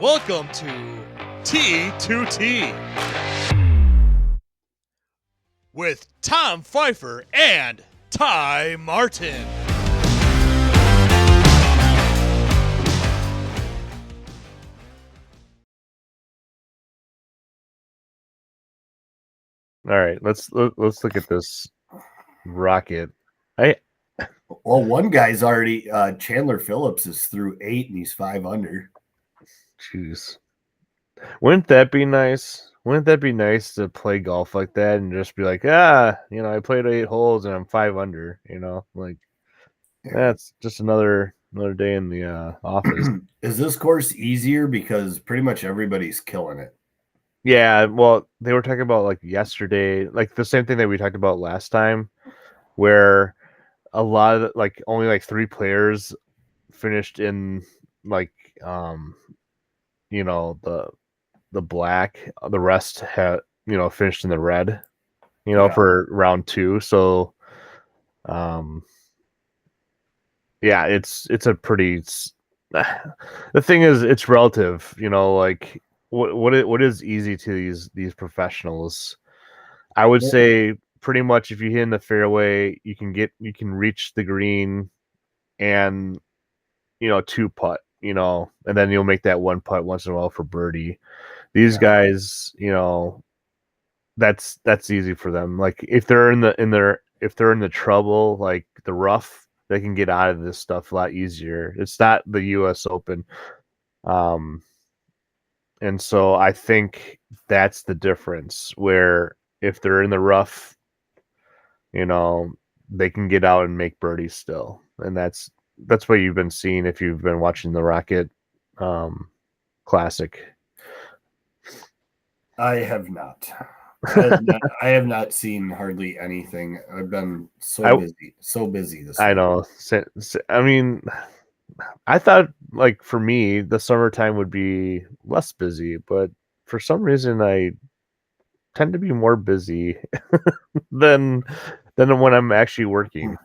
Welcome to T2T with Tom Pfeiffer and Ty Martin. All right, let's look at this rocket. Well, one guy's already Chandler Phillips is through 8 and he's 5 under. Jeez, wouldn't that be nice? Wouldn't that be nice to play golf like that and just be like, I played 8 holes and I'm 5 under. That's just another day in the office. Is this course easier because pretty much everybody's killing it? Yeah, well, they were talking about like yesterday, like the same thing that we talked about last time, where a lot of only like 3 players finished in like the black. The rest had finished in the red. For round 2. So, yeah, it's a pretty. The thing is, it's relative. What is easy to these professionals? I would say pretty much if you hit in the fairway, you can reach the green, and 2 putt, and then you'll make that 1 putt once in a while for birdie. These guys, that's easy for them. Like if they're in the trouble, like the rough, they can get out of this stuff a lot easier. It's not the US Open. And so I think that's the difference, where if they're in the rough, they can get out and make birdies still. And that's what you've been seeing if you've been watching the Rocket Classic. I have not. I have not seen hardly anything. I've been so busy this week. I know. I mean, I thought, like, for me, the summertime would be less busy, but for some reason I tend to be more busy than when I'm actually working.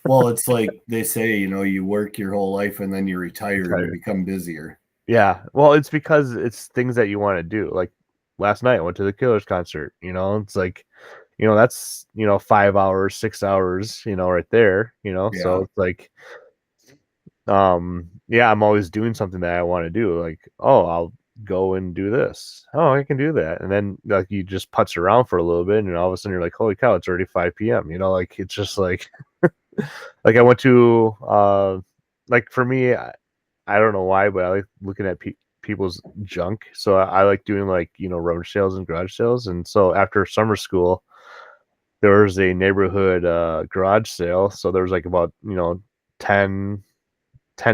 Well, it's like they say, you work your whole life and then you retire and you become busier. Yeah. Well, it's because it's things that you want to do. Like last night I went to the Killers concert, it's like, that's, 5 hours, 6 hours, right there, so it's like, I'm always doing something that I want to do. Like, oh, I'll go and do this. Oh, I can do that. And then like you just putz around for a little bit and all of a sudden you're like, holy cow, it's already 5 p.m. Like it's just like like I went to like for me, I don't know why, but I like looking at people's junk. So I like doing like, rummage sales and garage sales. And so after summer school, there was a neighborhood garage sale. So there was like about, 10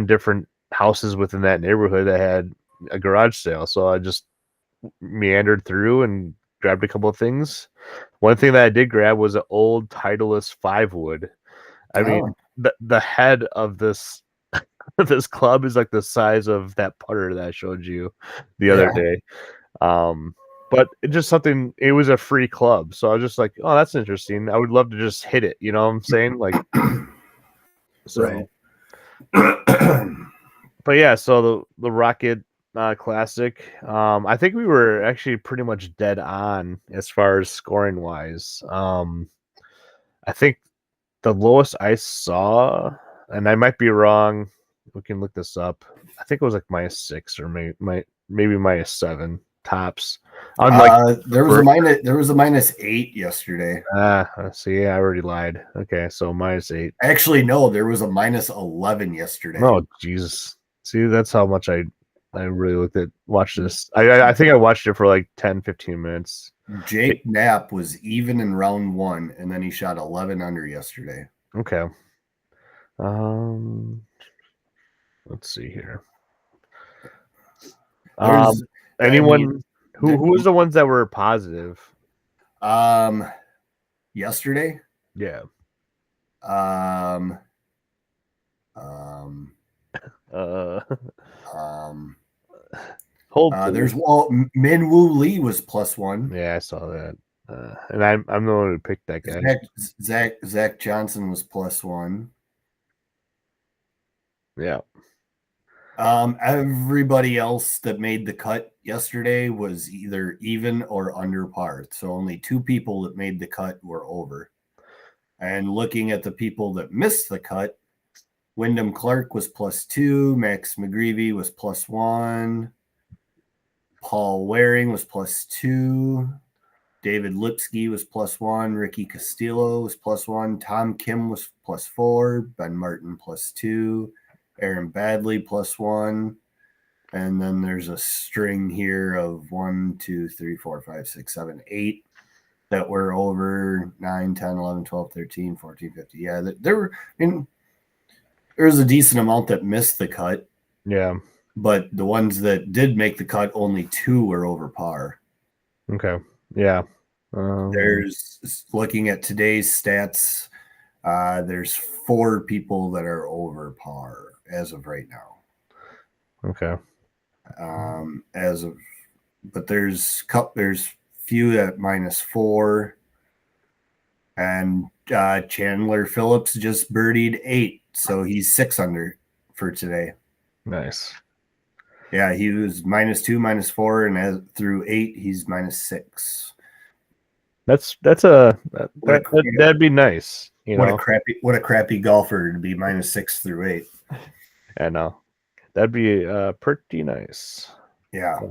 different houses within that neighborhood that had a garage sale. So I just meandered through and grabbed a couple of things. One thing that I did grab was an old Titleist 5-wood. I mean, the head of this this club is like the size of that putter that I showed you the other day. But it just something, it was a free club. So I was just like, oh, that's interesting. I would love to just hit it. You know what I'm saying? Like, so. Right. But yeah, so the Rocket Classic, I think we were actually pretty much dead on as far as scoring wise. I think the lowest I saw, and I might be wrong, we can look this up. I think it was like -6 or maybe -7 tops. There was a -8 yesterday. See, I already lied. Okay, so -8. Actually, no, there was a -11 yesterday. Oh, Jesus. See, that's how much I really watched this. I think I watched it for like 10, 15 minutes. Jake Knapp was even in round 1, and then he shot 11 under yesterday. Okay. Let's see here. Anyone who was the ones that were positive? Yesterday? Yeah. There's Minwoo Lee was +1. Yeah, I saw that. And I'm the one who picked that guy. Zach Johnson was +1. Yeah. Everybody else that made the cut yesterday was either even or under par. So only 2 people that made the cut were over. And looking at the people that missed the cut, Wyndham Clark was +2, Max McGreevy was +1, Paul Waring was +2, David Lipsky was +1, Ricky Castillo was +1, Tom Kim was +4, Ben Martin +2, Aaron Badley +1, and then there's a string here of 1, 2, 3, 4, 5, 6, 7, 8 that were over 9, 10, 11, 12, 13, 14, 15. Yeah, there were, there was a decent amount that missed the cut. Yeah. But the ones that did make the cut, only 2 were over par. Okay. Yeah. There's, looking at today's stats, there's 4 people that are over par as of right now. Okay. But there's few at -4, and Chandler Phillips just birdied 8, so he's 6 under for today. Nice. Yeah, he was -2, -4, and through 8, he's -6. That'd be nice. What a crappy golfer to be -6 through 8. I know. That'd be pretty nice. Yeah,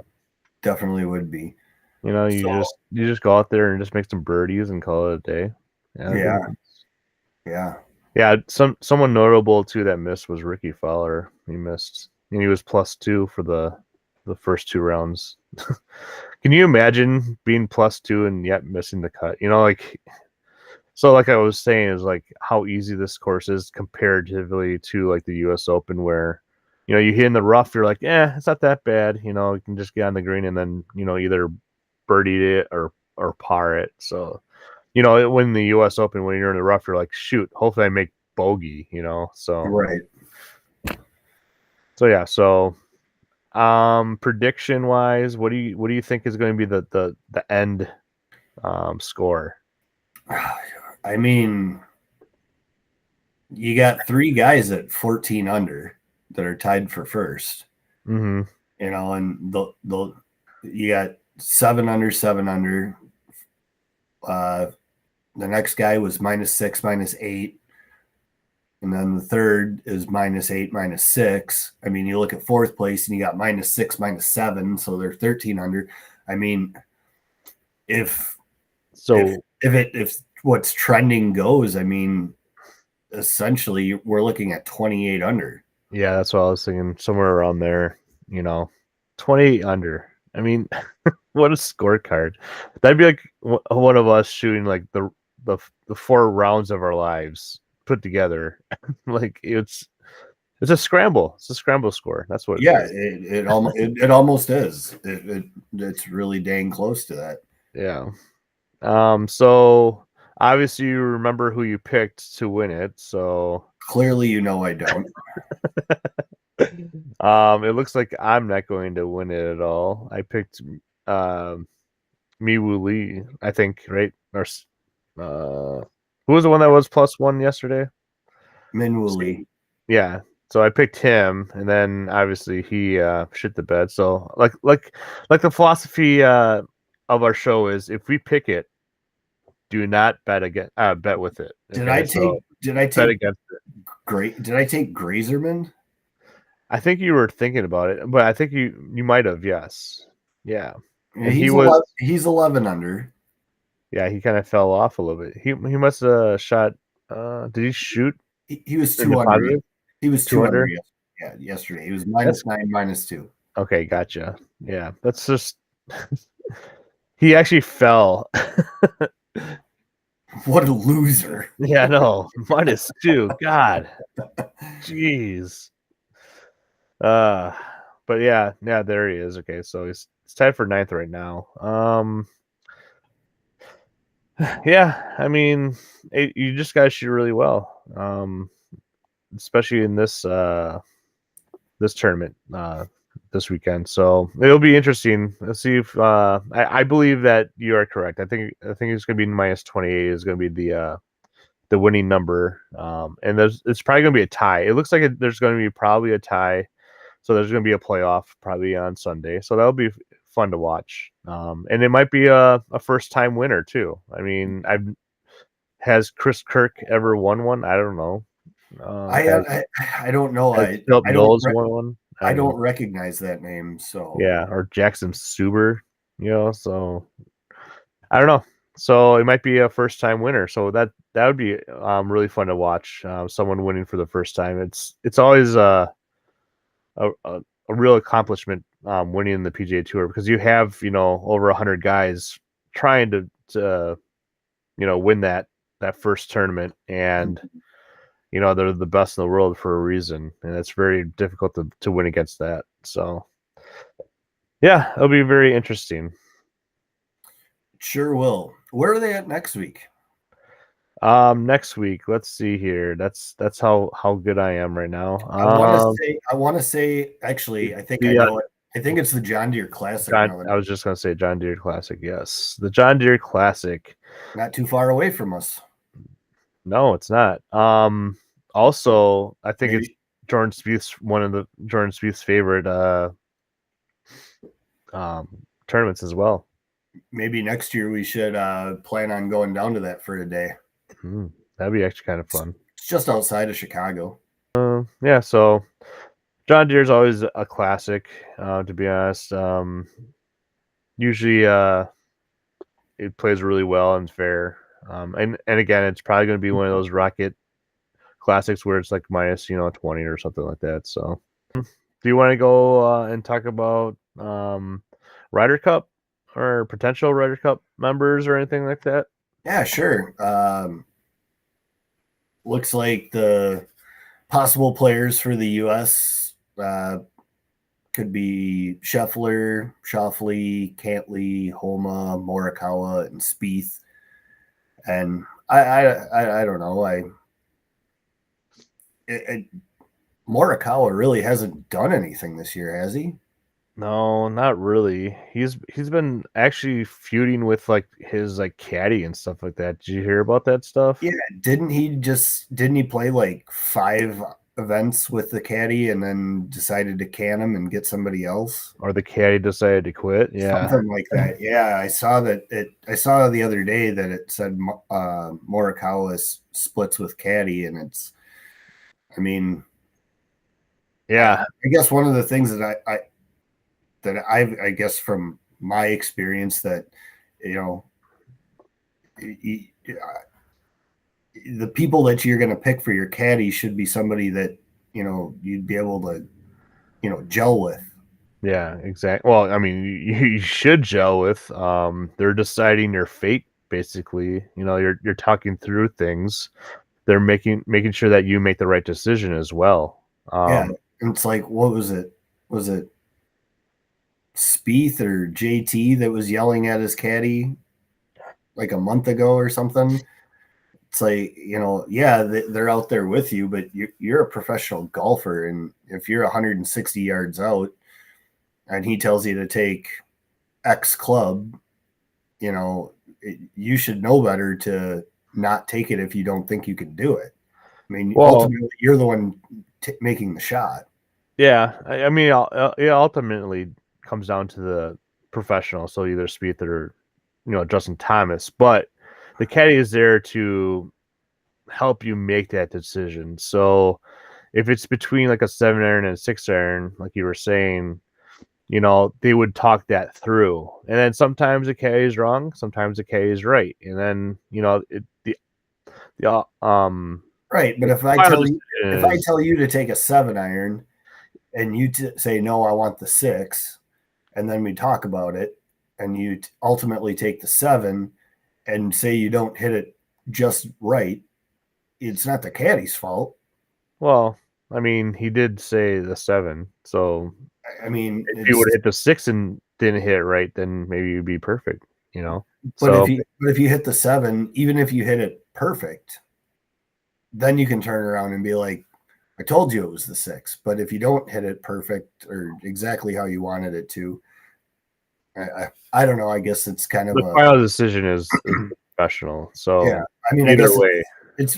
definitely would be. You just go out there and just make some birdies and call it a day. Yeah. Someone notable too that missed was Ricky Fowler. He missed, and he was +2 for the first 2 rounds. Can you imagine being +2 and yet missing the cut? So like I was saying, is like how easy this course is comparatively to like the U.S. Open, where you hit in the rough, you're like, it's not that bad. You can just get on the green and then either birdie it or par it. So when the U.S. Open, when you're in the rough, you're like, shoot, hopefully I make bogey. So right. So yeah, so prediction wise, what do you think is going to be the end score? I mean, you got 3 guys at 14 under that are tied for first. Mm-hmm. And you got 7 under, 7 under. The next guy was -6, -8. And then the third is -8, -6. I mean, you look at 4th place and you got -6, -7, so they're 13 under. I mean, if what's trending goes, I mean, essentially we're looking at 28 under. Yeah, that's what I was thinking. Somewhere around there, 28 under. I mean, what a scorecard. That'd be like one of us shooting like the 4 rounds of our lives put together. Like it's a scramble. It's a scramble score. That's what. Yeah, it almost is. It's really dang close to that. Yeah. So obviously you remember who you picked to win it. So clearly, I don't. It looks like I'm not going to win it at all. I picked Miwoo Lee, I think, right? Or who was the one that was +1 yesterday? Minwoo Lee. Yeah. So I picked him, and then obviously he shit the bed. So like the philosophy of our show is, if we pick it, do not bet with it. Okay? Did I take bet against it? Great. Did I take Grazerman? I think you were thinking about it, but I think you might have. Yes. Yeah. And he's 11 under. Yeah, he kind of fell off a little bit. He must have shot. Did he shoot? He was 2 under. He was 2 under. Yesterday. He was -9, -2. Okay, gotcha. Yeah, that's just. He actually fell. What a loser. Yeah, no, -2. God, jeez. But yeah, there he is. Okay, so he's tied for 9th right now. Yeah, I mean, you just gotta shoot really well. Especially in this tournament this weekend. So it'll be interesting. Let's see if I believe that you are correct. I think it's gonna be -28 is gonna be the winning number. And it's probably gonna be a tie. It looks like there's gonna be probably a tie. So there's going to be a playoff probably on Sunday. So that'll be fun to watch. And it might be a first time winner too. I mean, has Chris Kirk ever won one? I don't know. I don't know. Has Philip Knowles won one? I don't recognize that name. So yeah, or Jackson Suber, so I don't know. So it might be a first time winner. So that would be really fun to watch. Someone winning for the first time. It's always a real accomplishment winning the PGA Tour, because you have over 100 guys trying to win that first tournament, and they're the best in the world for a reason, and it's very difficult to win against that. So yeah, it'll be very interesting. Sure will. Where are they at next week? Next week, let's see here. That's how good I am right now. I want to say actually, I think I know it. I think it's the John Deere Classic. I was just gonna say John Deere Classic. Yes, the John Deere Classic. Not too far away from us. No, it's not. Also, I think it's Jordan Spieth's favorite tournaments as well. Maybe next year we should plan on going down to that for a day. That'd be actually kind of fun. It's just outside of Chicago. Yeah, so John Deere's always a classic, to be honest. Usually it plays really well and fair. And again, it's probably going to be one of those Rocket Classics where it's like minus 20 or something like that. So do you want to go and talk about Ryder Cup or potential Ryder Cup members or anything like that? Yeah, sure. Looks like the possible players for the U.S. Could be Scheffler, Schauffele, Cantley, Homa, Morikawa, and Spieth. And I don't know. Morikawa really hasn't done anything this year, has he? No, not really. He's been actually feuding with his caddy and stuff like that. Did you hear about that stuff? Yeah, didn't he play like 5 events with the caddy and then decided to can him and get somebody else? Or the caddy decided to quit? Yeah. Something like that. Yeah, I saw I saw the other day that it said Morikawa splits with caddy, and yeah. I guess one of the things that I guess from my experience that, the people that you're going to pick for your caddy should be somebody that, you'd be able to, gel with. Yeah, exactly. Well, I mean, you should gel with. They're deciding your fate, basically. You're talking through things. They're making sure that you make the right decision as well. Yeah, it's like, what was it? Was it Spieth or JT that was yelling at his caddy like a month ago or something? It's like, they're out there with you, but you're a professional golfer, and if you're 160 yards out and he tells you to take X club, you should know better to not take it if you don't think you can do it. I mean, ultimately, you're the one making the shot. Yeah, I mean, it ultimately comes down to the professional, so either Spieth or Justin Thomas, but the caddy is there to help you make that decision. So if it's between like a 7-iron and a 6-iron, like you were saying, they would talk that through, and then sometimes the caddy is wrong, sometimes the caddy is right, and then right. But if I tell you to take a 7-iron and you say no, I want the 6, and then we talk about it, and you ultimately take the 7 and say you don't hit it just right, it's not the caddy's fault. Well, I mean, he did say the 7, so I mean, if you would hit the 6 and didn't hit it right, then maybe you'd be perfect, But if you hit the 7, even if you hit it perfect, then you can turn around and be like, I told you it was the 6. But if you don't hit it perfect or exactly how you wanted it to, I don't know. I guess it's kind of the final decision is professional. So yeah, I mean, either way,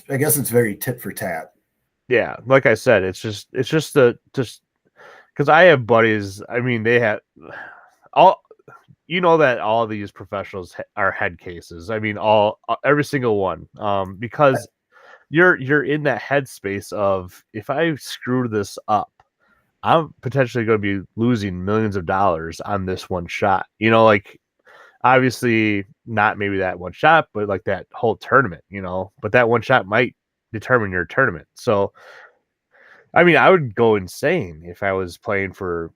I guess it's very tit for tat. Yeah, like I said, it's just because I have buddies. I mean, they have all. You know that all these professionals are head cases. I mean, every single one. Because you're in that headspace of, if I screw this up, I'm potentially going to be losing millions of dollars on this one shot. You know, like, obviously not maybe that one shot, but like that whole tournament, you know, but that one shot might determine your tournament. So, I mean, I would go insane if I was playing for,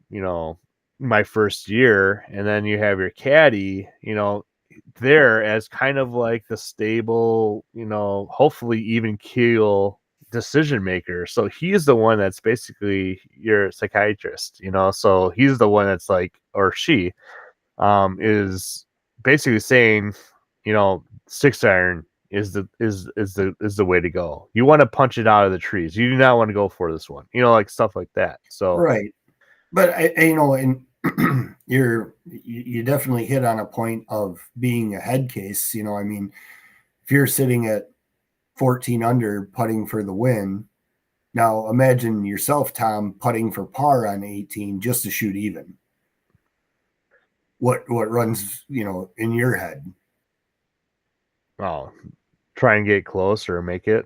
my first year, and then you have your caddy, there as kind of like the stable, hopefully even keel decision maker. So he's the one that's basically your psychiatrist, so he's the one that's like, or she is basically saying, 6-iron is the way to go. You want to punch it out of the trees. You do not want to go for this one, like stuff like that. So right. But and you definitely hit on a point of being a head case. I mean, if you're sitting at 14 under putting for the win, now imagine yourself, Tom, putting for par on 18 just to shoot even. What runs, in your head? Oh, try and get close or make it.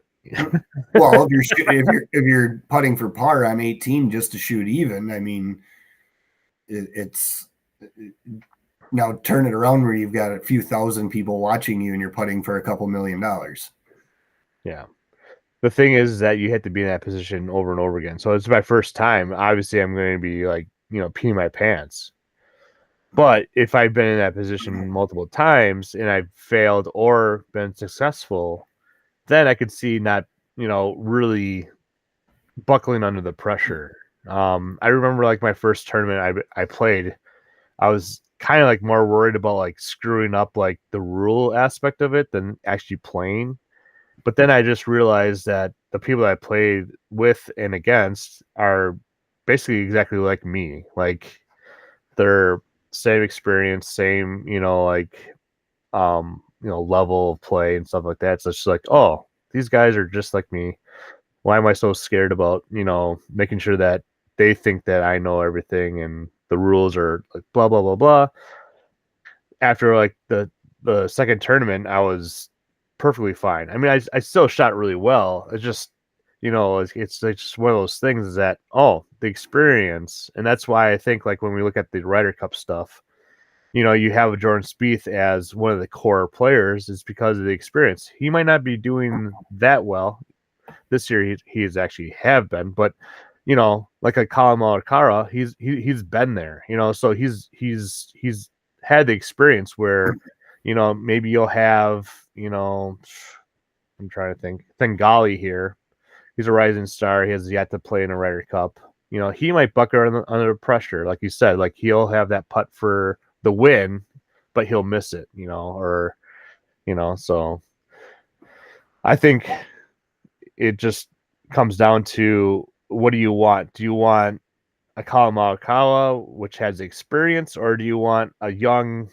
Well, if you're putting for par on 18 just to shoot even, I mean, it's now turn it around where you've got a few thousand people watching you and you're putting for a couple $1 million. Yeah. The thing is that you have to be in that position over and over again. So it's my first time. Obviously, I'm going to be like, peeing my pants. But if I've been in that position multiple times and I've failed or been successful, then I could see not, really buckling under the pressure. I remember like my first tournament I played, I was kind of like more worried about like screwing up like the rule aspect of it than actually playing. But then I just realized that the people I played with and against are basically exactly like me. Like, they're same experience, same, level of play and stuff like that. So it's just like, oh, these guys are just like me. Why am I so scared about, making sure that they think that I know everything and the rules are like blah, blah, blah, blah. After like the second tournament, I was perfectly fine. I mean, I still shot really well. It's just, it's just one of those things is that, the experience. And that's why I think like when we look at the Ryder Cup stuff, you have Jordan Spieth as one of the core players is because of the experience. He might not be doing that well this year. He is actually have been, but like a Colin Morikawa, he's been there, so he's had the experience where, maybe you'll have, I'm trying to think, Thengali here. He's a rising star. He has yet to play in a Ryder Cup. He might bucker under pressure, like you said. Like, he'll have that putt for the win, but he'll miss it, or so I think it just comes down to, what do you want? Do you want a Colin Morikawa, which has experience, or do you want a young,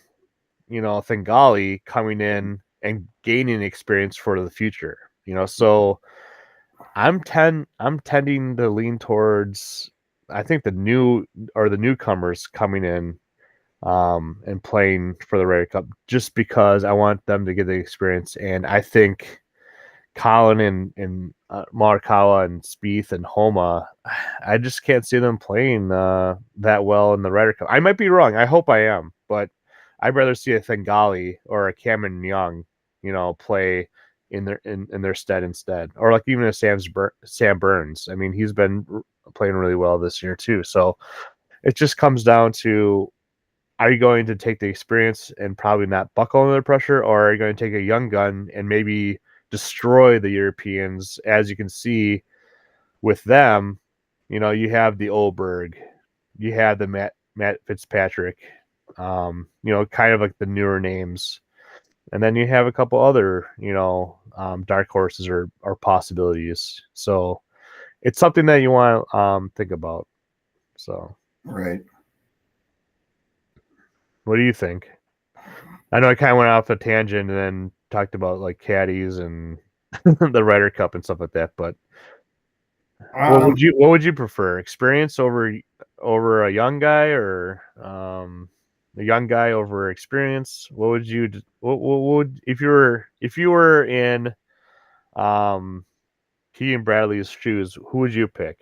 Thengali coming in and gaining experience for the future? So I'm tending to lean towards, I think, the newcomers coming in and playing for the Ryder Cup, just because I want them to get the experience. And I think Colin and Morikawa and Spieth and Homa, I just can't see them playing that well in the Ryder Cup. I might be wrong. I hope I am, but I'd rather see a Thengali or a Cameron Young, play in their stead instead, or like even a Sam Burns. I mean, he's been playing really well this year too. So it just comes down to, are you going to take the experience and probably not buckle under pressure, or are you going to take a young gun and maybe destroy the Europeans? As you can see with them, you have the Oberg, you have the Matt Fitzpatrick, kind of like the newer names. And then you have a couple other, dark horses or possibilities. So it's something that you want to think about. So, right. What do you think? I know I kind of went off a tangent and then talked about like caddies and the Ryder Cup and stuff like that, but what would you prefer? Experience over over a young guy, or a young guy over experience? What would you? What would if you were in Keegan Bradley's shoes? Who would you pick?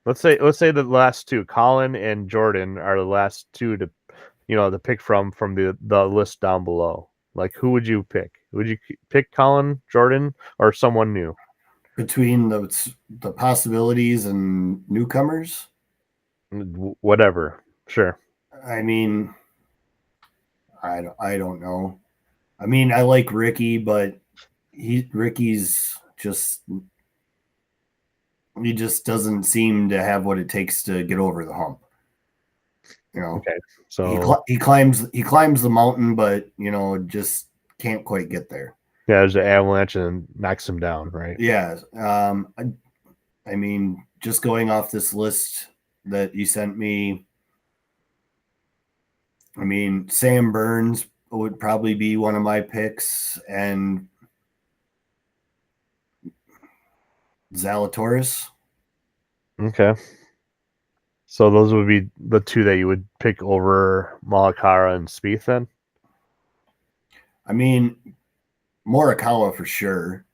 Let's say the last two, Colin and Jordan, are the last two to pick from the list down below. Like, who would you pick? Would you pick Colin, Jordan, or someone new? Between the possibilities and newcomers, Whatever. Sure. I mean, I don't know. I mean, I like Ricky, but Ricky's just he just doesn't seem to have what it takes to get over the hump. Okay. So he climbs the mountain, but just can't quite get there. yeah, there's an avalanche and knocks him down, right? Yeah. I mean, just going off this list that you sent me, I mean, Sam Burns would probably be one of my picks, and Zalatoris. Okay. So those would be the two that you would pick over Malakara and Spieth then? I mean, Morikawa for sure.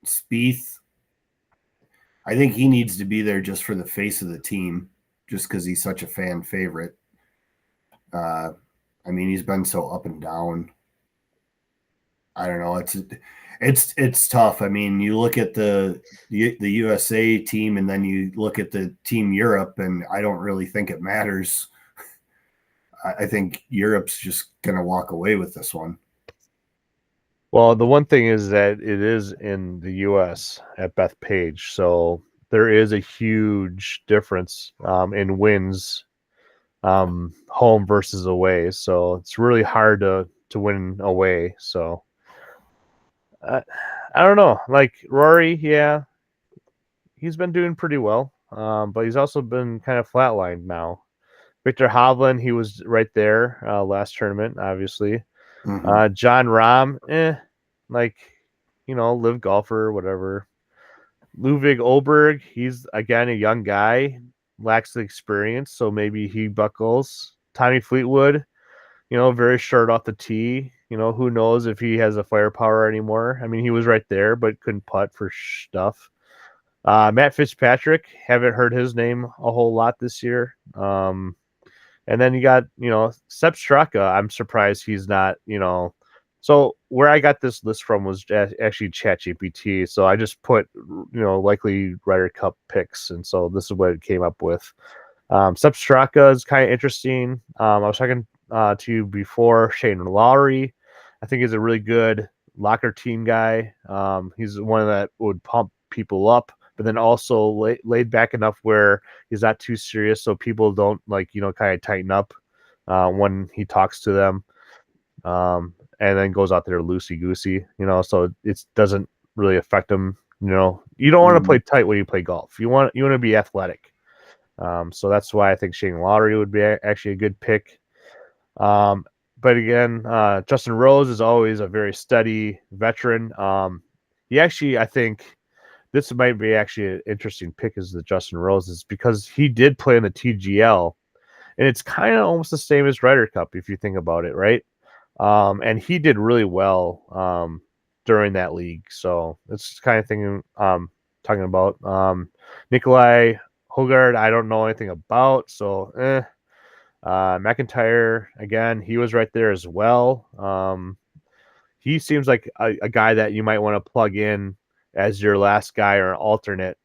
Spieth, I think he needs to be there just for the face of the team, just because he's such a fan favorite. I mean, he's been so up and down. I don't know. It's tough. I mean, you look at the USA team, and then you look at the team Europe, and I don't really think it matters. I think Europe's just going to walk away with this one. Well, the one thing is that it is in the U.S. at Bethpage, so there is a huge difference in wins, home versus away. So it's really hard to win away. So I don't know. Like Rory, yeah, he's been doing pretty well, but he's also been kind of flatlined now. Victor Hovland, he was right there last tournament, obviously. Mm-hmm. John Rahm, live golfer, whatever. Ludwig Olberg, he's again a young guy, lacks the experience, so maybe he buckles. Tommy Fleetwood, very short off the tee. Who knows if he has the firepower anymore? I mean, he was right there, but couldn't putt for stuff. Matt Fitzpatrick, haven't heard his name a whole lot this year. And then you got, Sepp Straka. I'm surprised he's not, So where I got this list from was actually ChatGPT. So I just put, likely Ryder Cup picks. And so this is what it came up with. Sepp Straka is kind of interesting. I was talking to you before. Shane Lowry, I think, is a really good locker team guy. He's one that would pump people up, but then also laid back enough where he's not too serious, so people don't kind of tighten up when he talks to them, and then goes out there loosey goosey, so it doesn't really affect him. You don't want to play tight when you play golf. You want to be athletic. So that's why I think Shane Lowry would be actually a good pick. But again, Justin Rose is always a very steady veteran. He actually, I think, this might be actually an interesting pick as the Justin Rose, is because he did play in the TGL, and it's kind of almost the same as Ryder Cup if you think about it, right? And he did really well during that league. So it's the kind of thing talking about. Nikolai Hogard, I don't know anything about. So McIntyre, again, he was right there as well. He seems like a guy that you might want to plug in as your last guy or an alternate,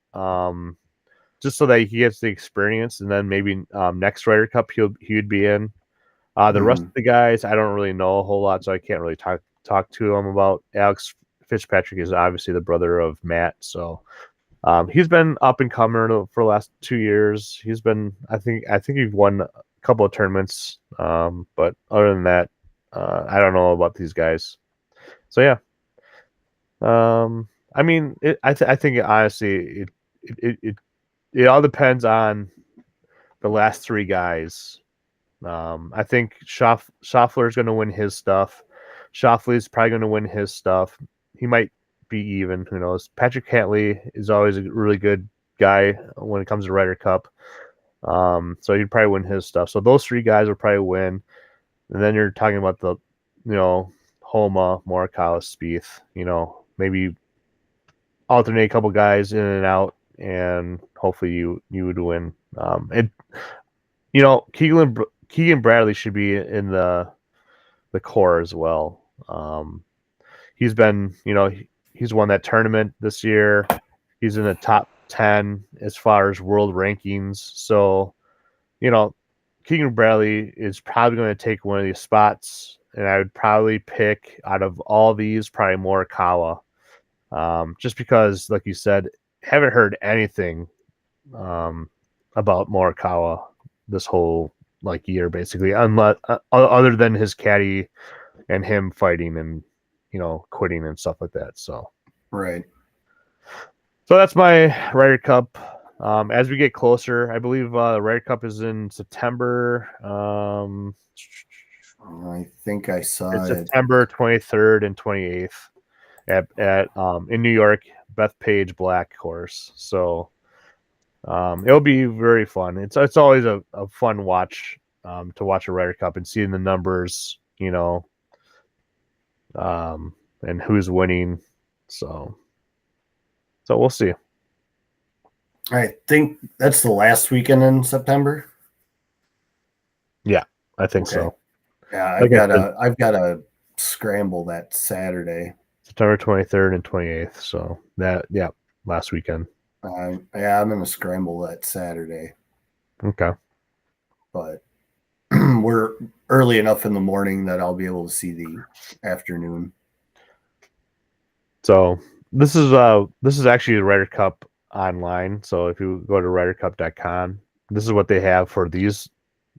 just so that he gets the experience, and then maybe next Ryder Cup he would be in. The rest of the guys, I don't really know a whole lot, so I can't really talk to him about. Alex Fitzpatrick is obviously the brother of Matt, so he's been up and coming for the last 2 years. He's been, I think he's won a couple of tournaments, but other than that, I don't know about these guys. So yeah, I mean, I think honestly, it all depends on the last three guys. I think Schauffele is going to win his stuff. Schauffele is probably going to win his stuff. He might be even. Who knows? Patrick Cantlay is always a really good guy when it comes to Ryder Cup. So he'd probably win his stuff. So those 3 guys will probably win. And then you're talking about the, Homa, Morikawa, Spieth, maybe alternate a couple guys in and out, and hopefully you would win. Keegan Bradley should be in the core as well. He's been, he's won that tournament this year. He's in the top 10 as far as world rankings. So, Keegan Bradley is probably going to take one of these spots, and I would probably pick out of all these probably Morikawa, just because, like you said, haven't heard anything about Morikawa this whole year basically, unless other than his caddy and him fighting and quitting and stuff like that. So Right. So that's my Ryder Cup. As we get closer, I believe the Ryder Cup is in September. I think I saw It's it. September 23rd and 28th at in New York, Bethpage Black course. So it'll be very fun. It's always a fun watch to watch a Ryder Cup and seeing the numbers, and who's winning. So we'll see. I think that's the last weekend in September. Yeah, I think so. Yeah, I've gotta scramble that Saturday. September 23rd and 28th. So last weekend. I'm gonna scramble that Saturday. Okay. But we're early enough in the morning that I'll be able to see the afternoon. So this is actually the Ryder Cup online. So if you go to rydercup.com, this is what they have for these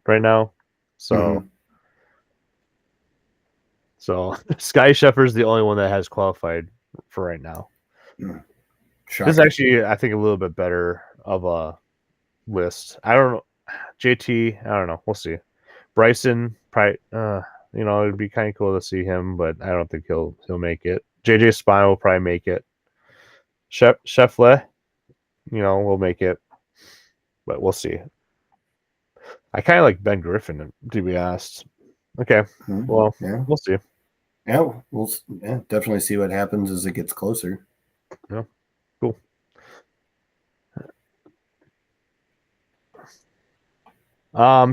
right now. So so Sky Scheffer's the only one that has qualified for right now. Shocking. This is actually, I think, a little bit better of a list. I don't know. JT, I don't know. We'll see. Bryson, probably, it'd be kind of cool to see him, but I don't think he'll make it. JJ Spine will probably make it. Scheffler, will make it, but we'll see. I kind of like Ben Griffin, to be honest. Okay, well, we'll see. Yeah, we'll definitely see what happens as it gets closer. Yeah, cool.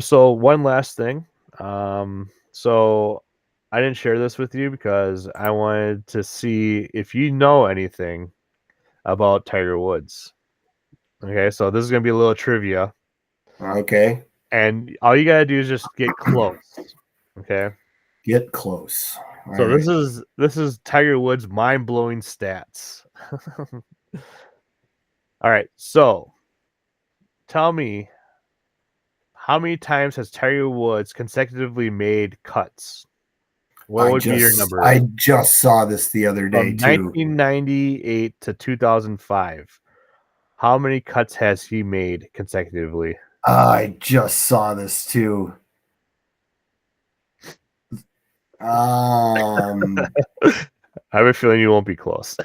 So one last thing. So I didn't share this with you because I wanted to see if you know anything about Tiger Woods. Okay, so this is gonna be a little trivia. Okay. And all you gotta do is just get close. Okay. Get close. So this is Tiger Woods' mind-blowing stats. All right, so tell me, how many times has Tiger Woods consecutively made cuts? What would be your number? I just saw this the other day, From 1998 to 2005. How many cuts has he made consecutively? I just saw this too. I have a feeling you won't be close.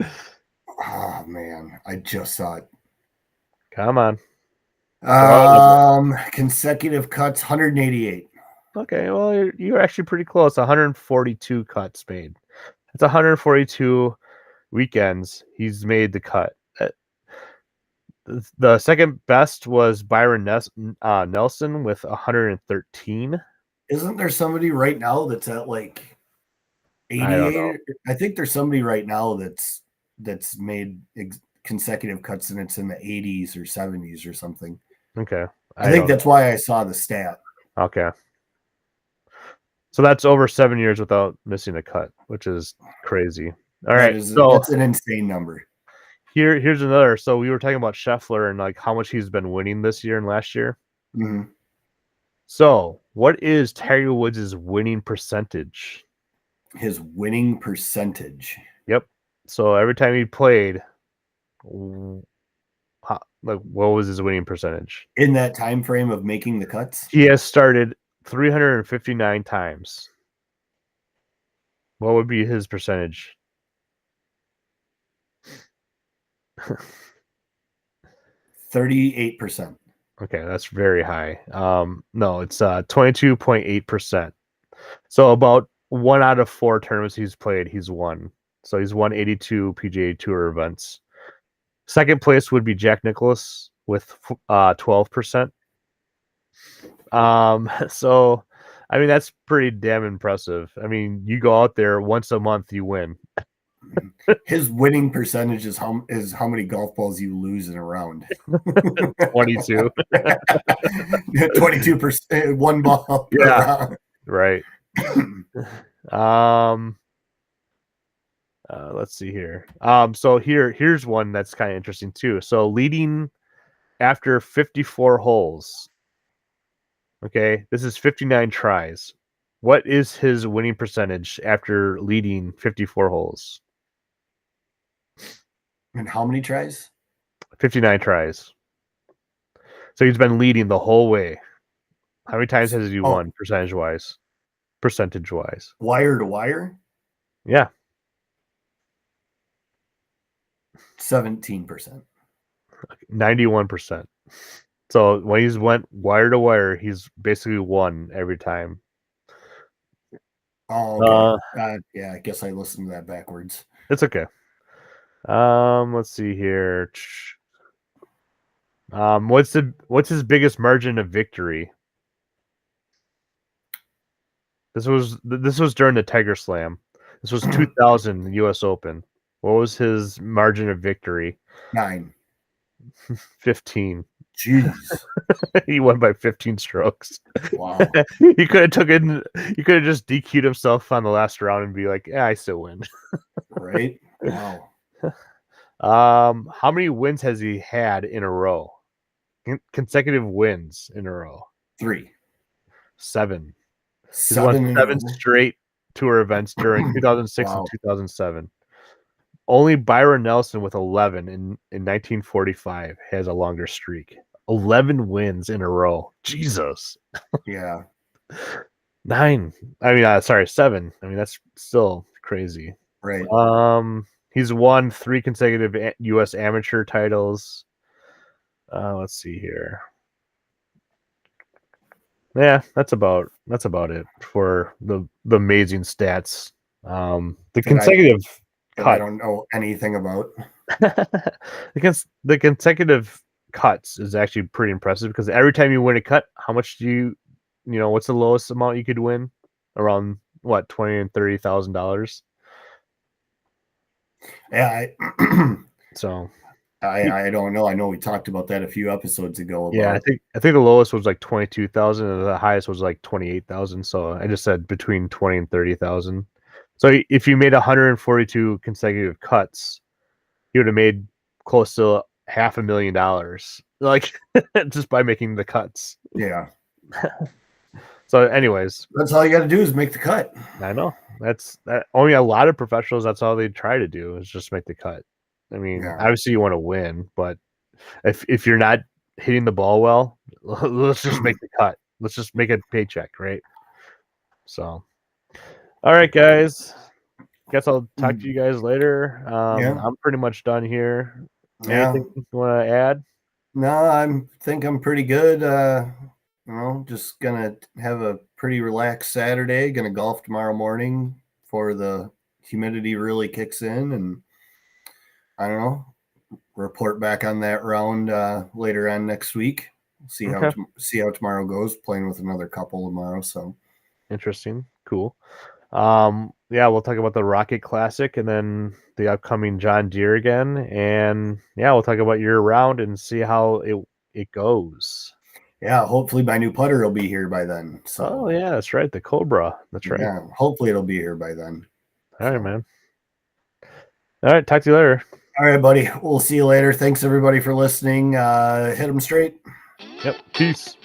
Oh man, I just saw it. Come on. Consecutive cuts, 188. Okay, well, you're actually pretty close. 142 cuts made. That's 142 weekends he's made the cut. The second best was Byron Nelson with 113. Isn't there somebody right now that's at like 88? I think there's somebody right now that's made consecutive cuts and it's in the 80s or 70s or something. Okay. I think that's why I saw the stat. Okay. So that's over 7 years without missing a cut, which is crazy. All right. That's an insane number. Here's another. So we were talking about Scheffler and like how much he's been winning this year and last year. Mm-hmm. So what is Tiger Woods' winning percentage? His winning percentage. Yep. So every time he played, what was his winning percentage? In that time frame of making the cuts? He has started 359 times. What would be his percentage? 38%. Okay, that's very high. No, it's 22.8%. So about 1 out of 4 tournaments he's played, he's won. So he's won 82 PGA Tour events. Second place would be Jack Nicklaus with 12%. So I mean that's pretty damn impressive. I mean, you go out there once a month, you win. His winning percentage is how many golf balls you lose in a round. 22. 22%, one ball per Yeah. round. Right. Let's see here. So here's one that's kind of interesting too. So leading after 54 holes. Okay, this is 59 tries. What is his winning percentage after leading 54 holes? And how many tries? 59 tries. So he's been leading the whole way. How many times has he won percentage-wise? Percentage-wise. Wire to wire? Yeah. 17%. 91%. So when he's went wire to wire, he's basically won every time. Oh, okay. Yeah, I guess I listened to that backwards. It's okay. Let's see here. What's his biggest margin of victory? This was during the Tiger Slam. This was 2000 U.S. Open. What was his margin of victory? 9. 15. Jeez. He won by 15 strokes. Wow. He could have just DQ'd himself on the last round and be like, yeah, I still win. Right? Wow. How many wins has he had in a row? Consecutive wins in a row. 3. 7. He's 7 won 7 straight tour events during 2006 Wow. and 2007. Only Byron Nelson with 11 in 1945 has a longer streak. 11 wins in a row. Jesus. Yeah. 9. I mean, sorry, 7. I mean, that's still crazy. Right. He's won 3 consecutive U.S. amateur titles. Let's see here. Yeah, that's about it for the amazing stats. The consecutive cut. I don't know anything about. The consecutive cuts is actually pretty impressive because every time you win a cut, how much do what's the lowest amount you could win? Around what, $20,000 and $30,000? Yeah. So I don't know. I know we talked about that a few episodes ago. yeah, I think the lowest was like 22,000 and the highest was like 28,000. So I just said between 20 and 30,000. So if you made 142 consecutive cuts, you would have made close to $500,000, like just by making the cuts. Yeah. So, anyways, that's all you got to do is make the cut. I know that's only a lot of professionals. That's all they try to do is just make the cut. I mean, obviously you want to win, but if you're not hitting the ball well, let's just make the cut. Let's just make a paycheck, right? So, all right, guys. Guess I'll talk to you guys later. I'm pretty much done here. Anything you want to add? No, I think I'm pretty good. Just gonna have a pretty relaxed Saturday. Gonna golf tomorrow morning before the humidity really kicks in, and I don't know. Report back on that round later on next week. See how tomorrow goes. Playing with another couple tomorrow. So interesting, cool. Yeah, we'll talk about the Rocket Classic and then the upcoming John Deere again, and yeah, we'll talk about your round and see how it goes. Yeah, hopefully my new putter will be here by then. So. Oh yeah, that's right, the Cobra. That's right. Yeah, hopefully it'll be here by then. All right, man. All right, talk to you later. All right, buddy. We'll see you later. Thanks everybody for listening. Hit them straight. Yep. Peace.